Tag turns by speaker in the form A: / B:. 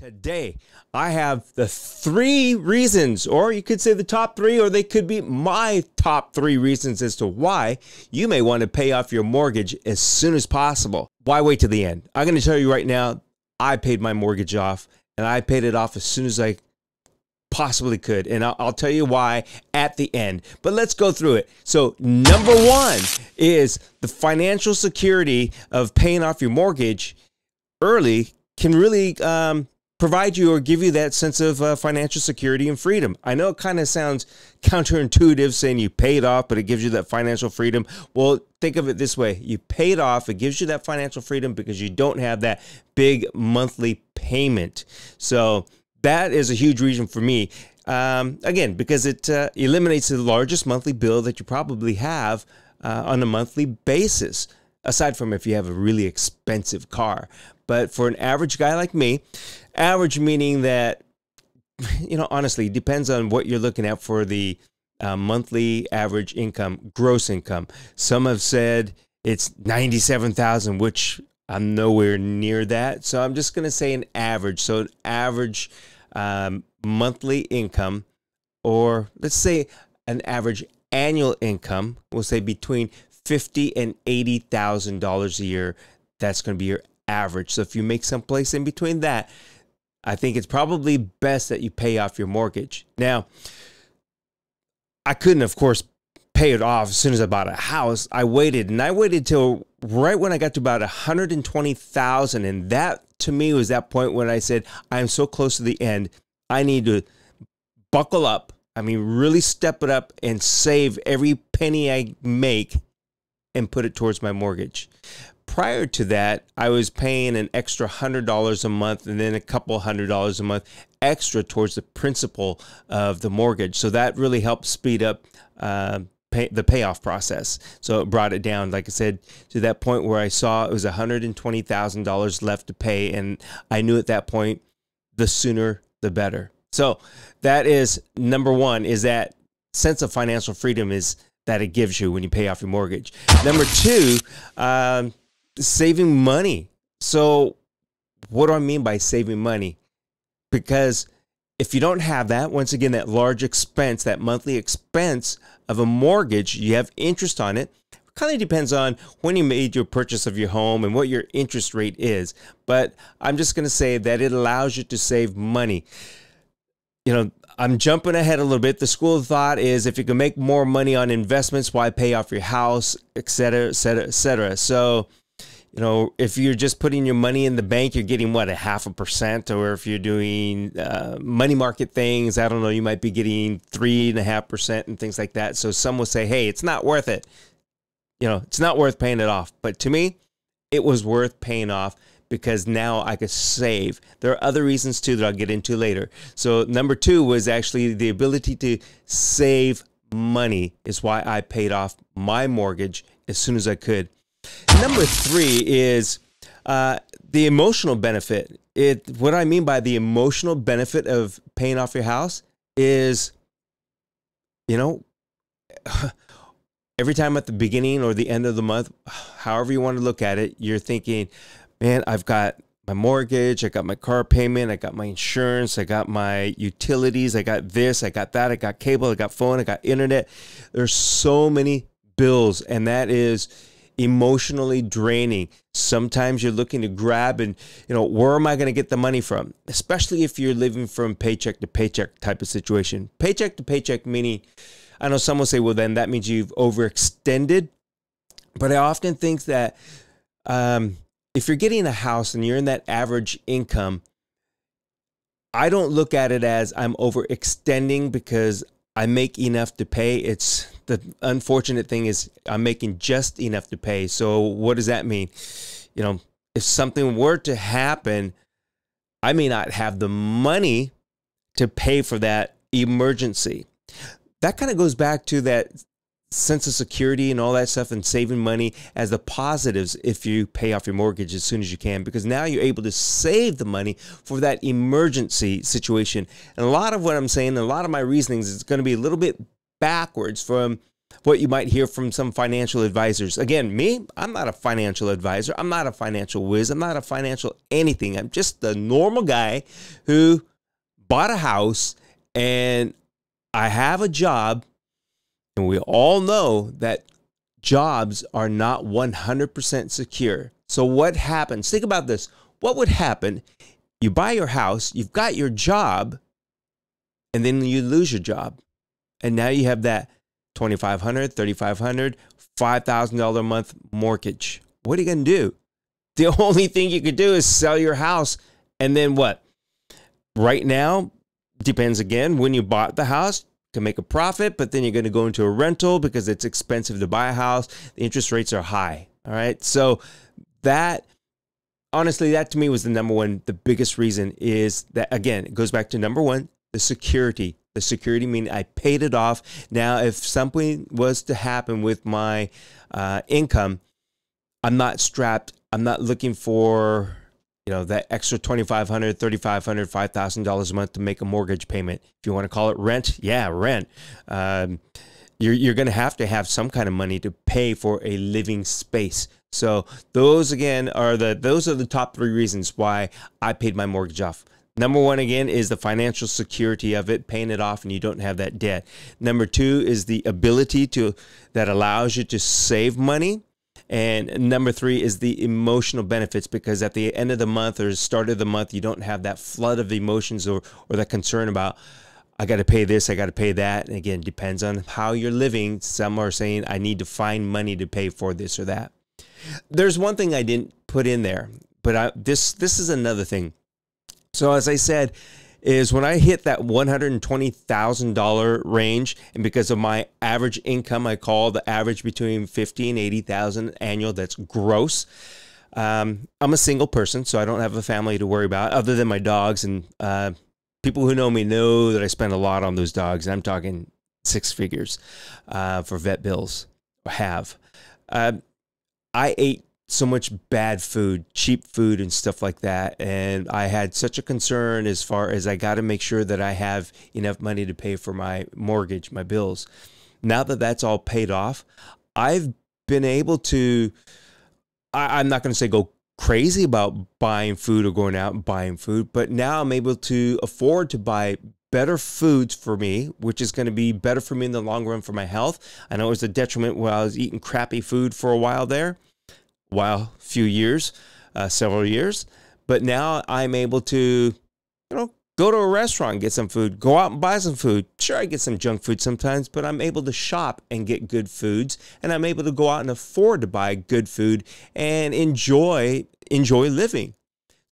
A: Today, I have the 3 reasons, or you could say the top 3, or they could be my top 3 reasons as to why you may want to pay off your mortgage as soon as possible. Why wait to the end? I'm going to tell you right now, I paid my mortgage off, and I paid it off as soon as I possibly could. And I'll tell you why at the end. But let's go through it. So number 1 is the financial security of paying off your mortgage early can really provide you or give you that sense of financial security and freedom. I know it kind of sounds counterintuitive saying you pay it off, but it gives you that financial freedom. Well, think of it this way. You pay it off. It gives you that financial freedom because you don't have that big monthly payment. So that is a huge reason for me. Again, because it eliminates the largest monthly bill that you probably have on a monthly basis, aside from if you have a really expensive car. But for an average guy like me, average meaning that, honestly, it depends on what you're looking at for the monthly average income, gross income. Some have said it's $97,000, which I'm nowhere near that. So I'm just going to say an average. So an average monthly income, or let's say an average annual income, we'll say between $50,000 and $80,000 a year. That's going to be your average. So if you make someplace in between that, I think it's probably best that you pay off your mortgage. Now, I couldn't, of course, pay it off as soon as I bought a house. I waited till right when I got to about $120,000, and that to me was that point when I said, I'm so close to the end. I need to buckle up. I mean, really step it up and save every penny I make and put it towards my mortgage. Prior to that, I was paying an extra $100 a month and then a couple $100 a month extra towards the principal of the mortgage. So that really helped speed up the payoff process. So it brought it down, like I said, to that point where I saw it was $120,000 left to pay. And I knew at that point, the sooner, the better. So that is number 1, is that sense of financial freedom is that it gives you when you pay off your mortgage. Number 2, saving money. So what do I mean by saving money? Because if you don't have that, once again, that large expense, that monthly expense of a mortgage, you have interest on it. It kind of depends on when you made your purchase of your home and what your interest rate is. But I'm just going to say that it allows you to save money. I'm jumping ahead a little bit. The school of thought is if you can make more money on investments, why pay off your house, et cetera, et cetera, et cetera. So, if you're just putting your money in the bank, you're getting what, 0.5%, or if you're doing money market things, I don't know, you might be getting 3.5% and things like that. So some will say, hey, it's not worth it. It's not worth paying it off. But to me, it was worth paying off because now I could save. There are other reasons too that I'll get into later. So number 2 was actually the ability to save money is why I paid off my mortgage as soon as I could. Number 3 is the emotional benefit. What I mean by the emotional benefit of paying off your house is, every time at the beginning or the end of the month, however you want to look at it, you're thinking, man, I've got my mortgage, I got my car payment, I got my insurance, I got my utilities, I got this, I got that, I got cable, I got phone, I got internet. There's so many bills, and that is emotionally draining. Sometimes you're looking to grab and, where am I going to get the money from? Especially if you're living from paycheck to paycheck type of situation. Paycheck to paycheck meaning, I know some will say, well, then that means you've overextended. But I often think that if you're getting a house and you're in that average income, I don't look at it as I'm overextending because I make enough to pay. It's the unfortunate thing is I'm making just enough to pay. So what does that mean? If something were to happen, I may not have the money to pay for that emergency. That kind of goes back to that sense of security and all that stuff and saving money as the positives if you pay off your mortgage as soon as you can, because now you're able to save the money for that emergency situation. And a lot of what I'm saying, a lot of my reasonings is going to be a little bit backwards from what you might hear from some financial advisors. Again, me, I'm not a financial advisor. I'm not a financial whiz. I'm not a financial anything. I'm just the normal guy who bought a house, and I have a job, and we all know that jobs are not 100% secure. So what happens? Think about this. What would happen? You buy your house, you've got your job, and then you lose your job. And now you have that $2,500, $3,500, $5,000 a month mortgage. What are you going to do? The only thing you could do is sell your house. And then what? Right now, depends again, when you bought the house, can make a profit, but then you're going to go into a rental because it's expensive to buy a house. The interest rates are high. All right. So that, honestly, that to me was the number one, the biggest reason is that, again, it goes back to number one, the security. The security meaning I paid it off. Now, if something was to happen with my income, I'm not strapped. I'm not looking for, that extra $2,500, $3,500, $5,000 a month to make a mortgage payment. If you want to call it rent, yeah, rent. You're going to have some kind of money to pay for a living space. So those again are the top three reasons why I paid my mortgage off. Number one, again, is the financial security of it, paying it off, and you don't have that debt. Number two is the ability that allows you to save money. And number three is the emotional benefits, because at the end of the month or start of the month, you don't have that flood of emotions or that concern about, I got to pay this, I got to pay that. And again, depends on how you're living. Some are saying, I need to find money to pay for this or that. There's one thing I didn't put in there, but this is another thing. So as I said, is when I hit that $120,000 range, and because of my average income, I call the average between $50,000 and $80,000 annual. That's gross. I'm a single person, so I don't have a family to worry about other than my dogs. And people who know me know that I spend a lot on those dogs. And I'm talking six figures for vet bills. Have I ate so much bad food, cheap food and stuff like that. And I had such a concern as far as I got to make sure that I have enough money to pay for my mortgage, my bills. Now that that's all paid off, I've been able to, I'm not going to say go crazy about buying food or going out and buying food, but now I'm able to afford to buy better foods for me, which is going to be better for me in the long run for my health. I know it was a detriment when I was eating crappy food for a while there. Few years, several years, but now I'm able to, go to a restaurant and get some food, go out and buy some food. Sure, I get some junk food sometimes, but I'm able to shop and get good foods, and I'm able to go out and afford to buy good food and enjoy living.